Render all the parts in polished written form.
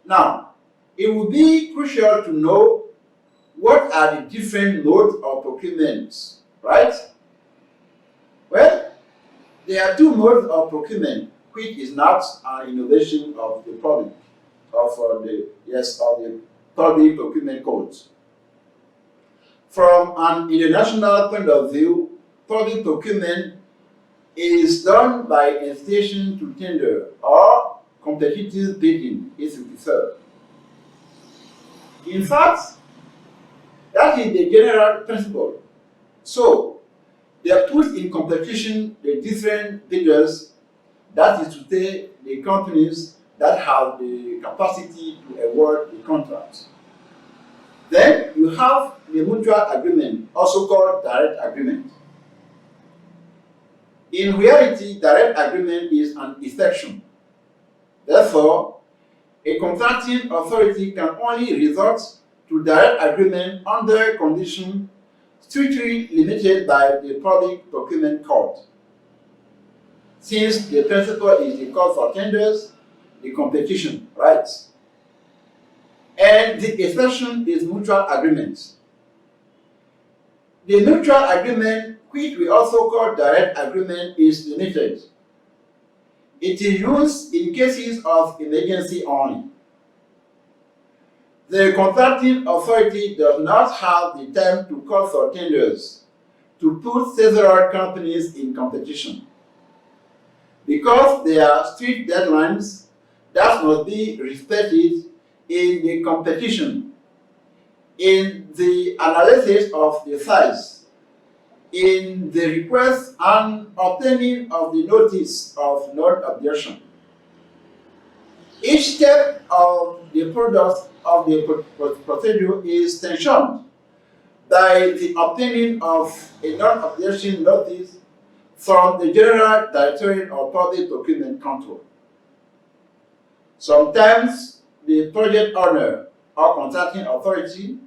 Now, it will be crucial to know what are the different modes of procurement, right? Well, there are two modes of procurement, which is not an innovation of the public, of the public procurement codes. From an international point of view, public procurement is done by invitation to tender or competitive bidding, if you prefer. In fact, that is the general principle. So, they are put in competition the different bidders, that is to say, the companies that have the capacity to award the contract. Then you have the mutual agreement, also called direct agreement. In reality, direct agreement is an exception. Therefore, a contracting authority can only resort to direct agreement under conditions strictly limited by the Public Procurement Code. Since the principle is the call for tenders, the competition rights. And the exception is mutual agreement. The mutual agreement, which we also call direct agreement, is limited. It is used in cases of emergency only. The contracting authority does not have the time to call for tenders to put several companies in competition, because there are strict deadlines that must be respected in the competition, in the analysis of the size, in the request and obtaining of the notice of non-objection. Each step of the product of the procedure is sanctioned by the obtaining of a non-objection notice from the General Directorate of Public Procurement Control. Sometimes the project owner or contracting authority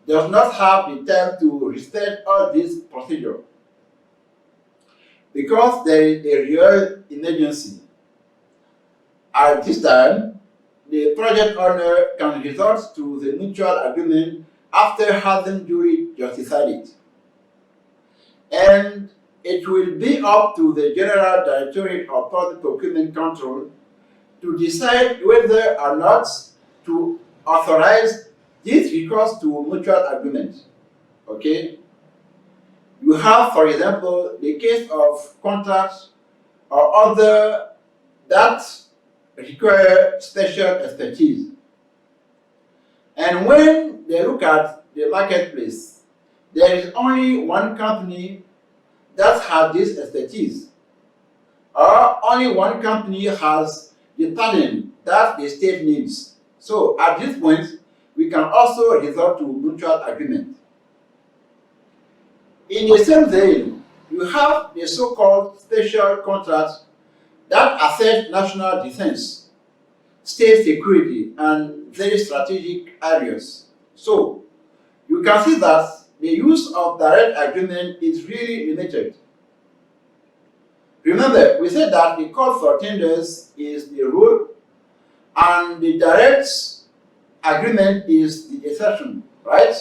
does not have the time to respect all this procedure because there is a real emergency. At this time, the project owner can resort to the mutual agreement after having duly justified it. And it will be up to the General Directorate of Public Procurement Control to decide whether or not to authorize this recourse to mutual agreement. Okay? You have, for example, the case of contracts or other that require special expertise. And when they look at the marketplace, there is only one company that has this expertise, or only one company has the talent that the state needs. So at this point, we can also resort to mutual agreement. In the same vein, you have the so-called special contracts that affect national defense, state security, and very strategic areas. So you can see that the use of direct agreement is really limited. Remember, we said that the call for tenders is the rule and the direct agreement is the exception, right?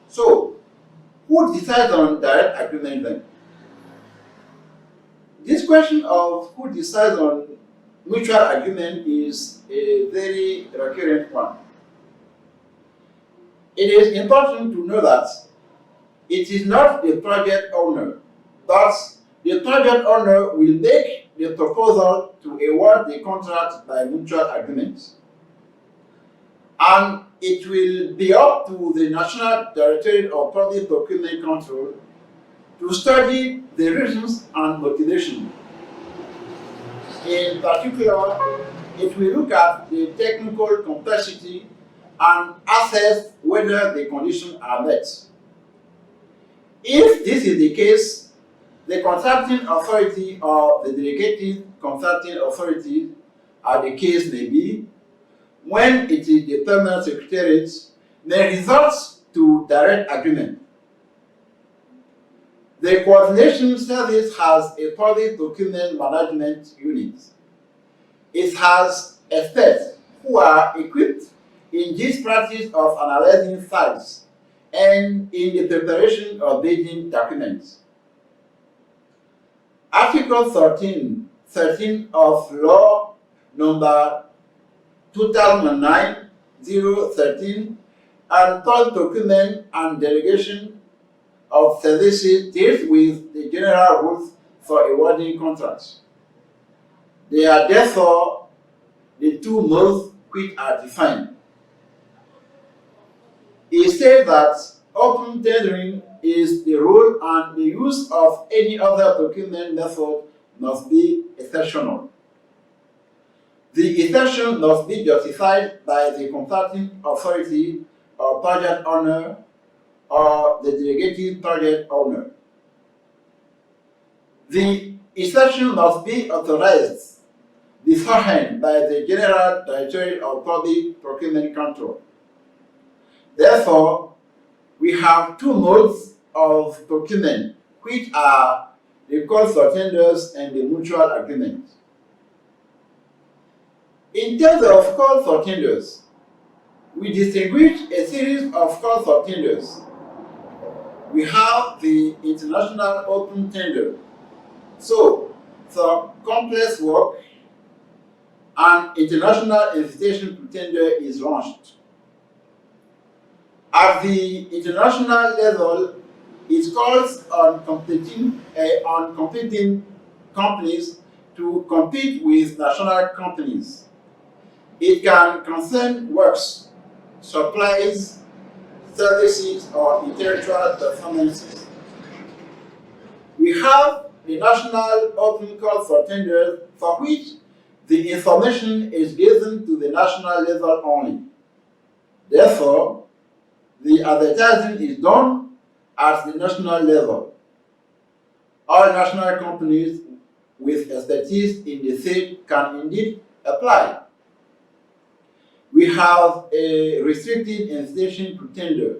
So, who decides on direct agreement then? This question of who decides on mutual agreement is a very recurrent one. It is important to know that it is not the project owner, but the project owner will make the proposal to award the contract by mutual agreement. And it will be up to the National Directorate of Public Procurement Control to study the reasons and motivation. In particular, it will look at the technical complexity and assess whether the conditions are met. If this is the case, the contracting authority or the delegated contracting authority, as the case may be, when it is the permanent secretariat, may resort to direct agreement. The coordination service has a public procurement management unit. It has experts who are equipped in this practice of analyzing facts and in the preparation of bidding documents. Article 13 of Law number 2009-013 and third document and delegation of services deals with the general rules for awarding contracts. They are therefore the two modes which are defined. It says that open tendering is the rule and the use of any other procurement method must be exceptional. The exception must be justified by the contracting authority or project owner or the delegated project owner. The exception must be authorized beforehand by the General Directorate of Public Procurement Control. Therefore, we have two modes of procurement, which are the call for tenders and the mutual agreement. In terms of call for tenders, we distinguish a series of call for tenders. We have the international open tender. So, for complex work, an international invitation to tender is launched. At the international level, it calls on competing companies to compete with national companies. It can concern works, supplies, services, or intellectual performances. We have the national open call for tenders for which the information is given to the national level only. Therefore, the advertising is done at the national level. All national companies with expertise in the field can indeed apply. We have a restricted invitation to tender.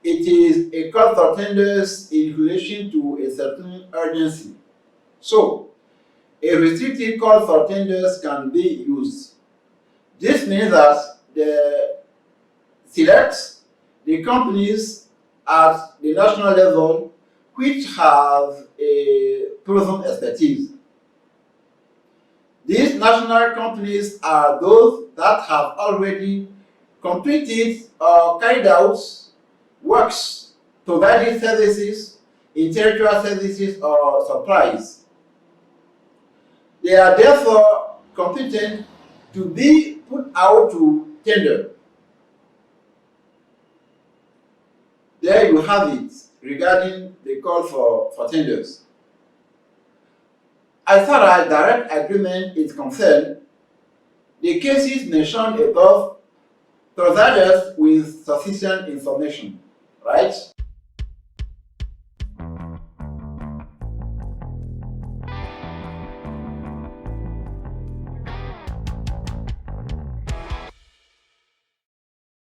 It is a call for tenders in relation to a certain urgency. So, a restricted call for tenders can be used. This means that the selects the companies at the national level which have a proven expertise. These national companies are those that have already completed or carried out works, provided services, intellectual services, or supplies. They are therefore competent to be put out to tender. There you have it regarding the call for tenders. As far as direct agreement is concerned, the cases mentioned above provide us with sufficient information, right?